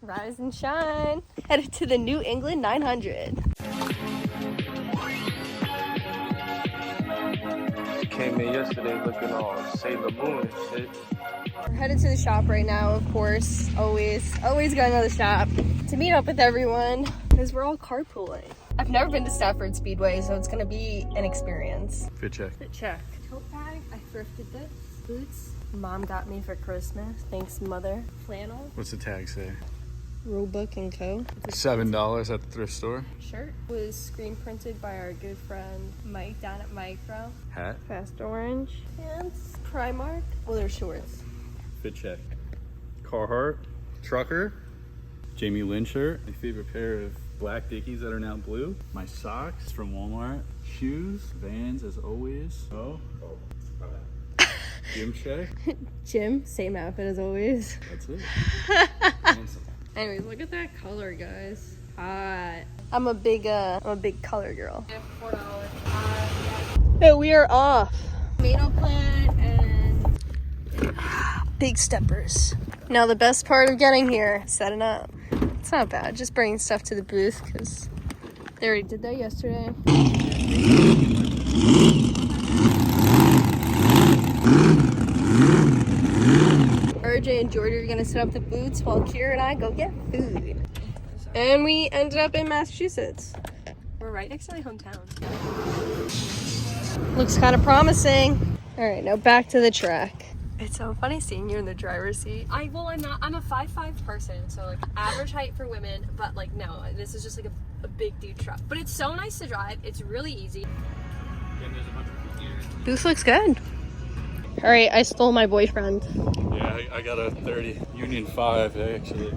Rise and shine. Headed to the New England 900. Came in yesterday looking all Sailor Moon and shit. We're headed to the shop right now, of course. Always going to the shop to meet up with everyone because we're all carpooling. I've never been to Stafford Speedway, so it's gonna be an experience. Fit check. Fit check. Tote bag. I thrifted this. Boots. Mom got me for Christmas. Thanks, Mother. Flannel. What's the tag say? Rulebook and Co. $7 at the thrift store. Shirt was screen printed by our good friend Mike down at Micro. Hat. Fast Orange. Pants. Primark. Well, they're shorts. Fit check. Carhartt. Trucker. Jamie Lynn shirt. My favorite pair of black Dickies that are now blue. My socks from Walmart. Shoes. Vans as always. Gym check. Gym. Same outfit as always. That's it. Anyways, look at that color, guys. Hot. I'm a big color girl. $4. So we are off. Tomato plant and big steppers. Now the best part of getting here, setting up. It's not bad. Just bringing stuff to the booth because they already did that yesterday. RJ and Jordan are gonna set up the booths while Kira and I go get food. And we ended up in Massachusetts. We're right next to my hometown. Looks kind of promising. All right, now back to the track. It's so funny seeing you in the driver's seat. I'm a 5'5" person, so like average height for women, but like no, this is just like a big dude truck. But it's so nice to drive. It's really easy. Booth looks good. All right, I stole my boyfriend. Yeah, I got a 30 Union 5 actually.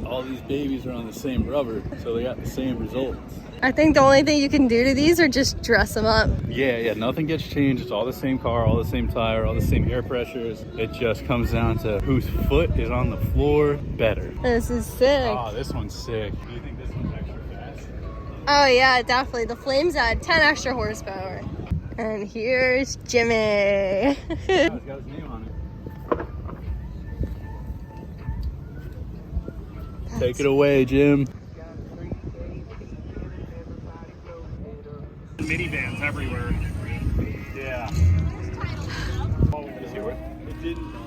All these babies are on the same rubber, so they got the same results. I think the only thing you can do to these are just dress them up. Yeah, nothing gets changed. It's all the same car, all the same tire, all the same air pressures. It just comes down to whose foot is on the floor better. This is sick. Oh, this one's sick. Do you think this one's extra fast? Oh yeah, definitely. The flames add 10 extra horsepower. And here's Jimmy. It's got his name on it. Take it away, Jim. Minivans everywhere. Yeah.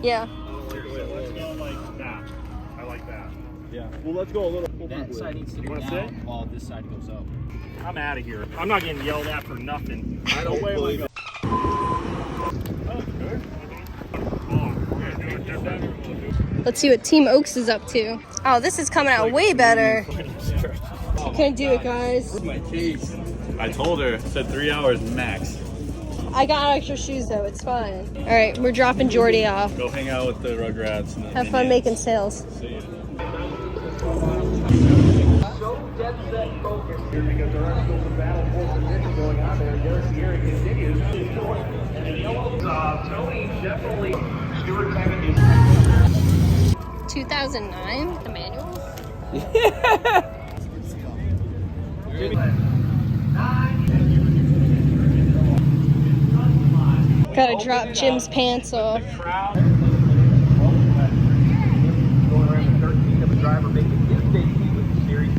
Yeah. Let's go like that. I like that. Yeah. Well, let's go a little. That side needs to go down while this side goes up. I'm out of here. I'm not getting yelled at for nothing. I don't believe it. Let's see what Team Oaks is up to. Oh, this is coming out way better. Can't do it, guys. Where's my case? I told her, said 3 hours max. I got extra shoes though, it's fine. All right, we're dropping Jordy off. Go hang out with the Rugrats. And the Have fun making sales. See ya. Dead set focus here because there are still some battle for position going on there. Derek Gary continues. Tony definitely Stewart Bennett is 2009, the manual. Gotta drop Jim's pants off. going around the 13 of a driver making his debut with the series.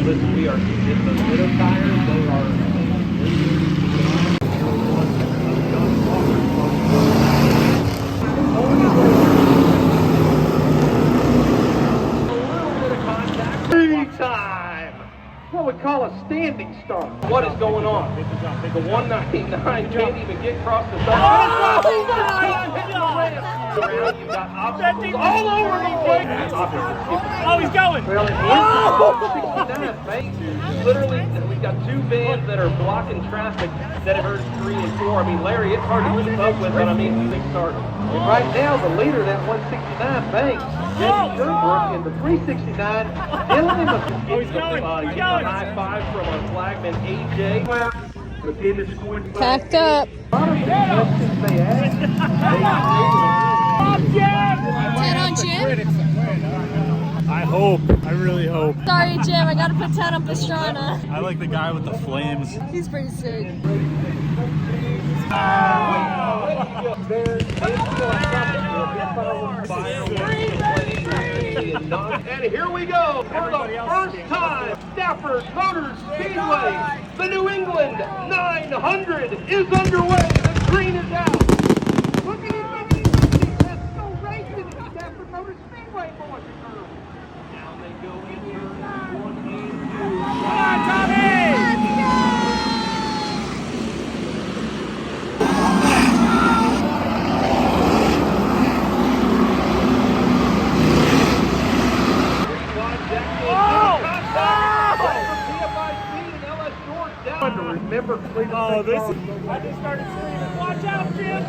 Listen, we are in the middle tires. They are. 3 time. What we call a standing start. What is going on? The 199 can't even get across the start. You've got obstacles all over the place. Oh, he's going. Well, it's 69, thanks. Literally, we've got 2 vans that are blocking traffic that have heard 3 and 4. I mean, Larry, it's hard to keep up with, but I mean, they start. And right now, the leader, that 169, Banks, Jesse Sherbrooke in the 369. Dylan must be getting a high five from our flagman, AJ. Packed up. Dead on Jim? I hope. I really hope. Sorry, Jim. I gotta put 10 on Pastrana. I like the guy with the flames. He's pretty sick. van, and here we go for the first time. Stafford Speedway, the New England 900 is underway. The green is out. Look at him, let's go racing at Stafford Motor Speedway, boys and girls. Down they go in turns 1 and 2. Come on, Tommy! Remember, oh, this is. I just started screaming, watch out, Jim!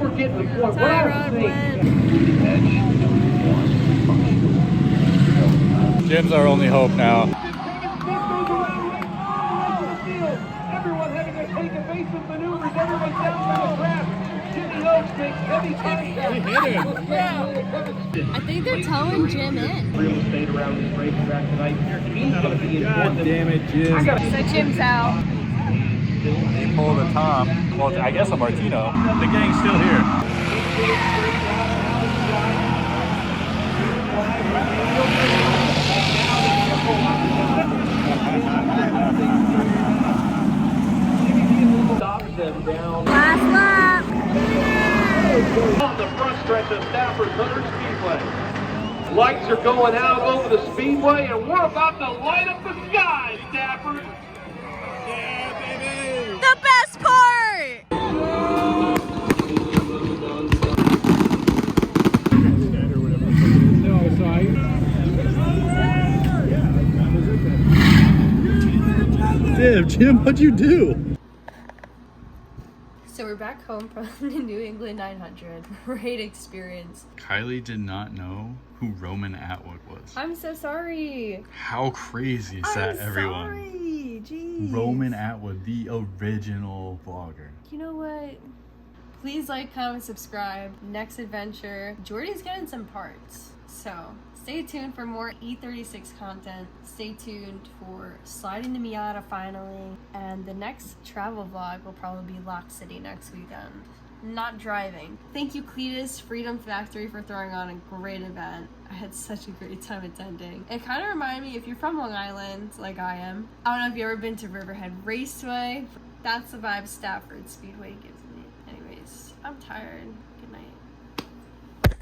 We're getting the point. What I was saying. Jim's our only hope now. Everyone having to take evasive maneuvers. Everyone down to the track. Jimmy Oaks makes heavy contact. I think they're towing Jim in. Real estate around this racetrack tonight. He's going to be important. God damn it, Jim. So Jim's out. You pulled a Tom. Well, I guess a Martino. The gang's still here. Stops them down. Last lap. On the front stretch of Stafford Speedway. Lights are going out over the speedway, and we're about to light up the sky, Stafford. The best part. Jim, what'd you do? So we're back home from the New England 900. Great experience. Kylie did not know who Roman Atwood was. I'm so sorry. How crazy is that, everyone? Sorry. Jeez. Roman Atwood, the original vlogger. You know what? Please like, comment, subscribe. Next adventure, Jordy's getting some parts. So stay tuned for more E36 content. Stay tuned for sliding the Miata finally. And the next travel vlog will probably be Lock City next weekend. Not driving. Thank you, Cletus Freedom Factory, for throwing on a great event. I had such a great time attending. It kind of reminded me, if you're from Long Island, like I am, I don't know if you've ever been to Riverhead Raceway. That's the vibe Stafford Speedway gives me. Anyways, I'm tired.